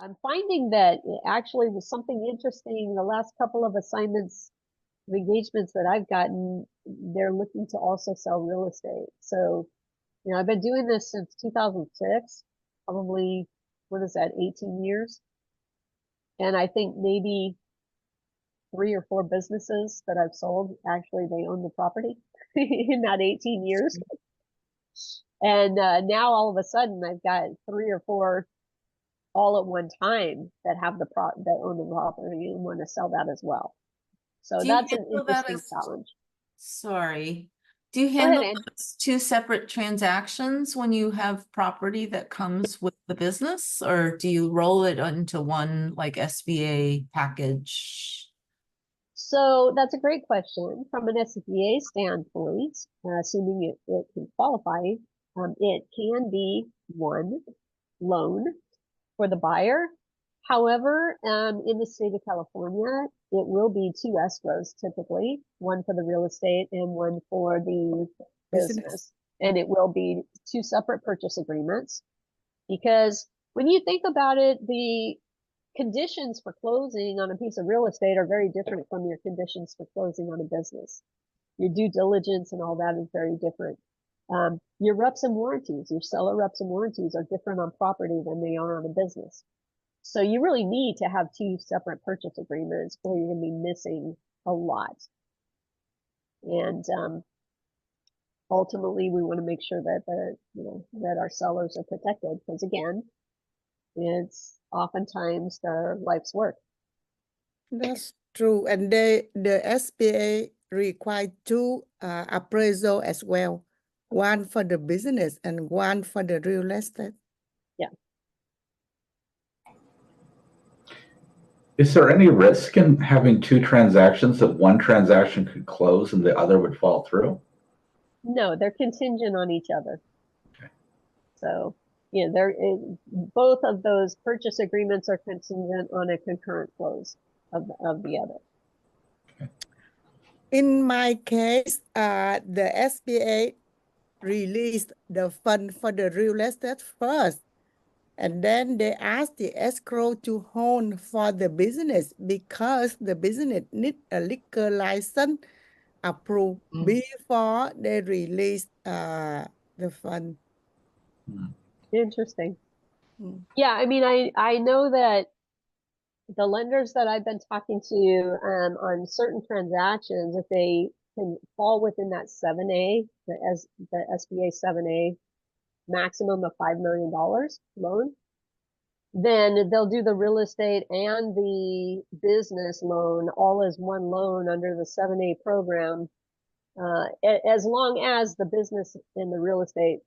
I'm finding that it actually was something interesting. The last couple of assignments, the engagements that I've gotten, they're looking to also sell real estate. So, I've been doing this since 2006, probably, what is that, 18 years? And I think maybe 3 or 4 businesses that I've sold, actually, they own the property in that 18 years. And now all of a sudden I've got 3 or 4 all at one time that have that own the property and want to sell that as well. So that's an interesting challenge. Sorry. Do you Go ahead, handle those 2 separate transactions when you have property that comes with the business, or do you roll it into one like SBA package? So that's a great question. From an SBA standpoint, assuming it can qualify, it can be one loan for the buyer. However, in the state of California, it will be 2 escrows typically, one for the real estate and one for the business. And it will be 2 separate purchase agreements, because when you think about it, the conditions for closing on a piece of real estate are very different from your conditions for closing on a business. Your due diligence and all that is very different. Your reps and warranties, your seller reps and warranties are different on property than they are on a business. So you really need to have 2 separate purchase agreements, or you're going to be missing a lot. And ultimately, we want to make sure that that our sellers are protected, because again, it's oftentimes their life's work. That's true. And the SBA require 2 appraisal as well, one for the business and one for the real estate. Yeah. Is there any risk in having 2 transactions, that one transaction could close and the other would fall through? No, they're contingent on each other. Okay. So, both of those purchase agreements are contingent on a concurrent close of the other. Okay. In my case, the SBA released the fund for the real estate first, and then they asked the escrow to hold for the business, because the business need a liquor license approved before they release the fund. Interesting. Yeah, I mean, I know that the lenders that I've been talking to on certain transactions, if they can fall within that 7A, the SBA 7A maximum of $5 million loan, then they'll do the real estate and the business loan all as one loan under the 7A program, as long as the business and the real estate,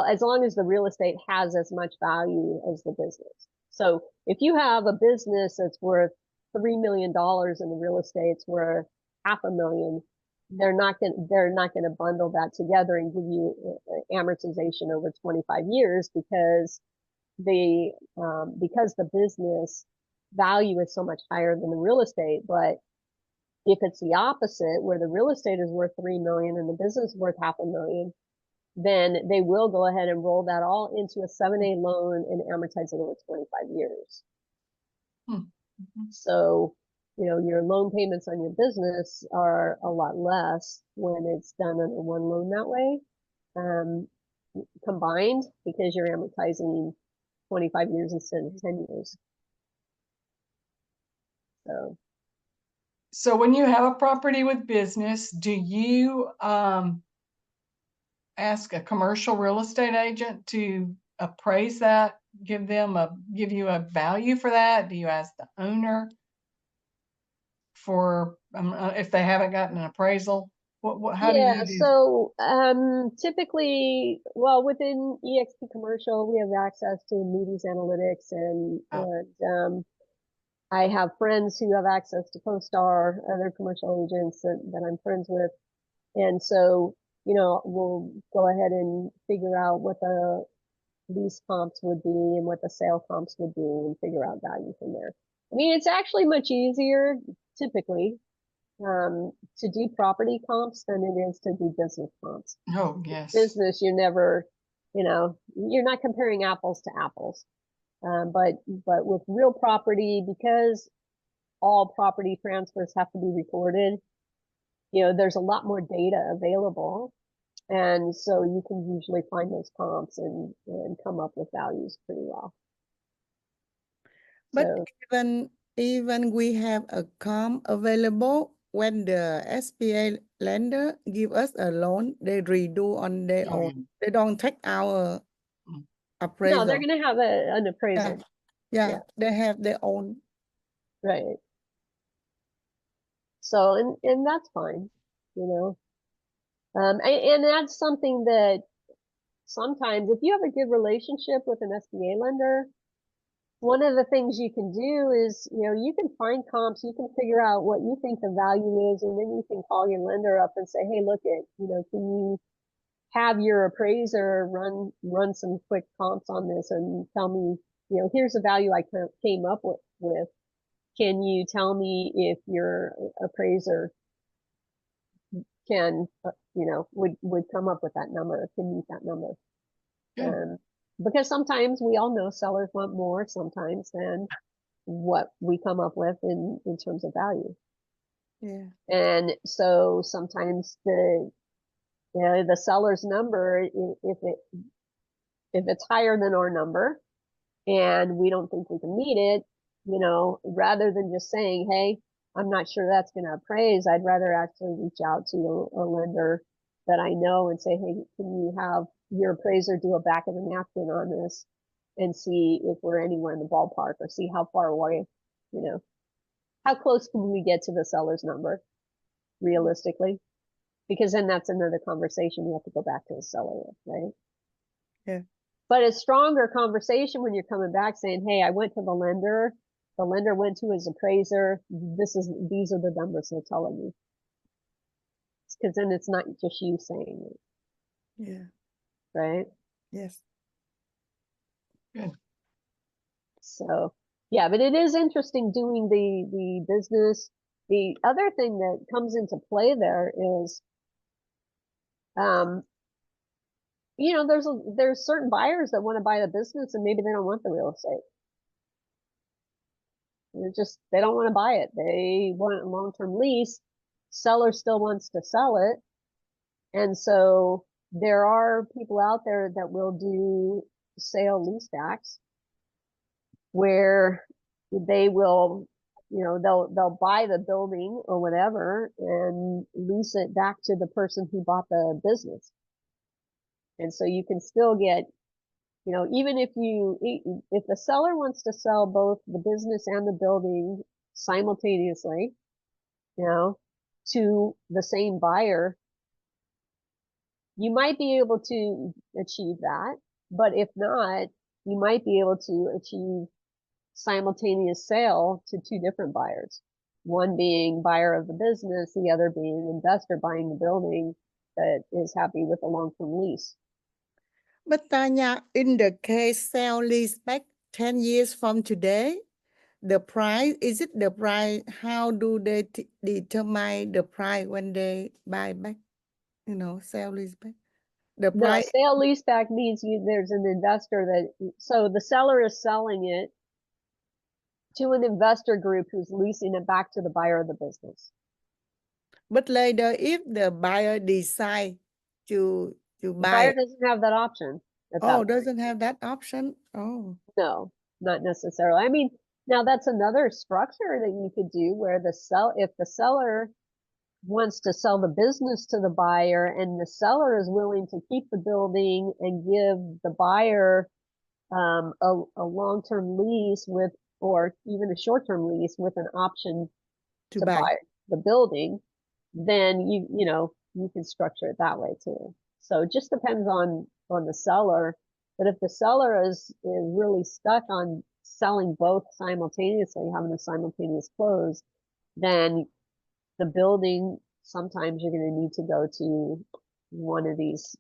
as long as the real estate has as much value as the business. So if you have a business that's worth $3 million and the real estate's worth $500,000, they're not going to bundle that together and give you amortization over 25 years, because the business value is so much higher than the real estate. But if it's the opposite, where the real estate is worth $3 million and the business is worth $500,000, then they will go ahead and roll that all into a 7A loan and amortize it over 25 years. So, your loan payments on your business are a lot less when it's done under one loan that way, combined, because you're amortizing 25 years instead of 10 years. So when you have a property with business, do you ask a commercial real estate agent to appraise that, give you a value for that? Do you ask the owner for if they haven't gotten an appraisal? How do you do? So typically, within eXp Commercial, we have access to Moody's Analytics, and I have friends who have access to CoStar, other commercial agents that I'm friends with, and so we'll go ahead and figure out what the lease comps would be and what the sale comps would be, and figure out value from there. I mean, it's actually much easier typically to do property comps than it is to do business comps. Oh, yes. Business, you're never you know, you're not comparing apples to apples. But with real property, because all property transfers have to be recorded, you know, there's a lot more data available. And so you can usually find those comps and come up with values pretty well. But So, even we have a comp available when the SBA lender give us a loan, they redo on their Oh, yeah. own. They don't take our Mm. appraisal. no, they're going to have an appraisal. Yeah, yeah. they have their own. Right. So, and that's fine, you know. And that's something that sometimes, if you have a good relationship with an SBA lender, one of the things you can do is, you know, you can find comps, you can figure out what you think the value is, and then you can call your lender up and say, hey, look at, you know, can you have your appraiser run some quick comps on this and tell me, you know, here's the value I came up with. Can you tell me if your appraiser can, you know, would come up with that number, can meet that number? Good. Because sometimes we all know sellers want more sometimes than what we come up with in terms of value. Yeah. And so sometimes the, you know, the seller's number, if it's higher than our number and we don't think we can meet it, you know, rather than just saying, hey, I'm not sure that's going to appraise, I'd rather actually reach out to a lender that I know and say, hey, can you have your appraiser do a back of the napkin on this and see if we're anywhere in the ballpark, or see how far away, you know, how close can we get to the seller's number realistically? Because then that's another conversation we have to go back to the seller with, right? Yeah. But a stronger conversation when you're coming back saying, hey, I went to the lender went to his appraiser, these are the numbers they're telling me. Because then it's not just you saying it, Yeah. right? Yes. Good. So yeah, but it is interesting doing the business. The other thing that comes into play there is, you know, there's certain buyers that want to buy the business and maybe they don't want the real estate. They don't want to buy it. They want a long-term lease. Seller still wants to sell it. And so there are people out there that will do sale leasebacks where they will, you know, they'll buy the building or whatever and lease it back to the person who bought the business. And so you can still get, you know, even if the seller wants to sell both the business and the building simultaneously, you know, to the same buyer, you might be able to achieve that. But if not, you might be able to achieve simultaneous sale to two different buyers. One being buyer of the business, the other being investor buying the building that is happy with a long-term lease. But Tanya, in the case sale lease back 10 years from today, the price, is it the price? How do they determine the price when they buy back, you know, sale lease back? The No, price, sale leaseback means there's an investor so the seller is selling it to an investor group who's leasing it back to the buyer of the business. but later if the buyer decide to The buy buyer it, doesn't have that option at that oh, point. doesn't have that option? Oh, No, not necessarily. I mean, now that's another structure that you could do where if the seller wants to sell the business to the buyer and the seller is willing to keep the building and give the buyer a long-term lease with, or even a short-term lease with an option to to buy. buy the building, then you know, you can structure it that way too. So it just depends on the seller. But if the seller is really stuck on selling both simultaneously, having a simultaneous close, then the building, sometimes you're going to need to go to one of these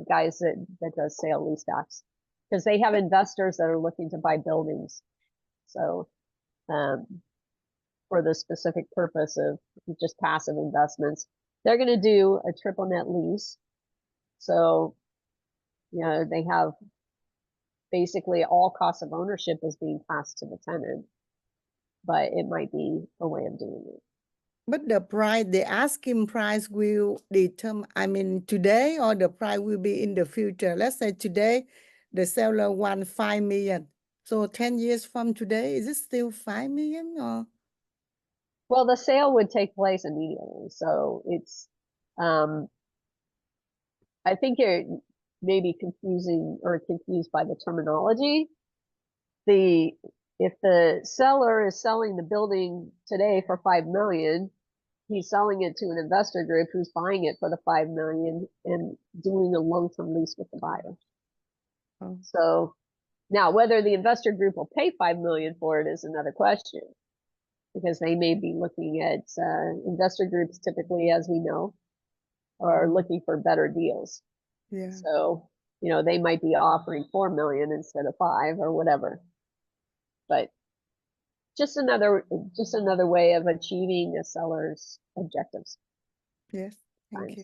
guys that does sale leasebacks, because they have investors that are looking to buy buildings. So for the specific purpose of just passive investments, they're going to do a triple net lease. So You know, they have basically all costs of ownership is being passed to the tenant, but it might be a way of doing it. But the price, the asking price will determine, I mean, today, or the price will be in the future. Let's say today, the seller want 5 million. So 10 years from today, is it still 5 million or? Well, the sale would take place immediately, so it's, I think you're maybe confusing or confused by the terminology. If the seller is selling the building today for 5 million, he's selling it to an investor group who's buying it for the 5 million and doing a long-term lease with the buyer. Oh. So now whether the investor group will pay 5 million for it is another question, because they may be looking at investor groups typically, as we know, are looking for better deals. Yeah. So, you know, they might be offering 4 million instead of 5 or whatever. But just another way of achieving a seller's objectives. Yes. Thank Fine. you.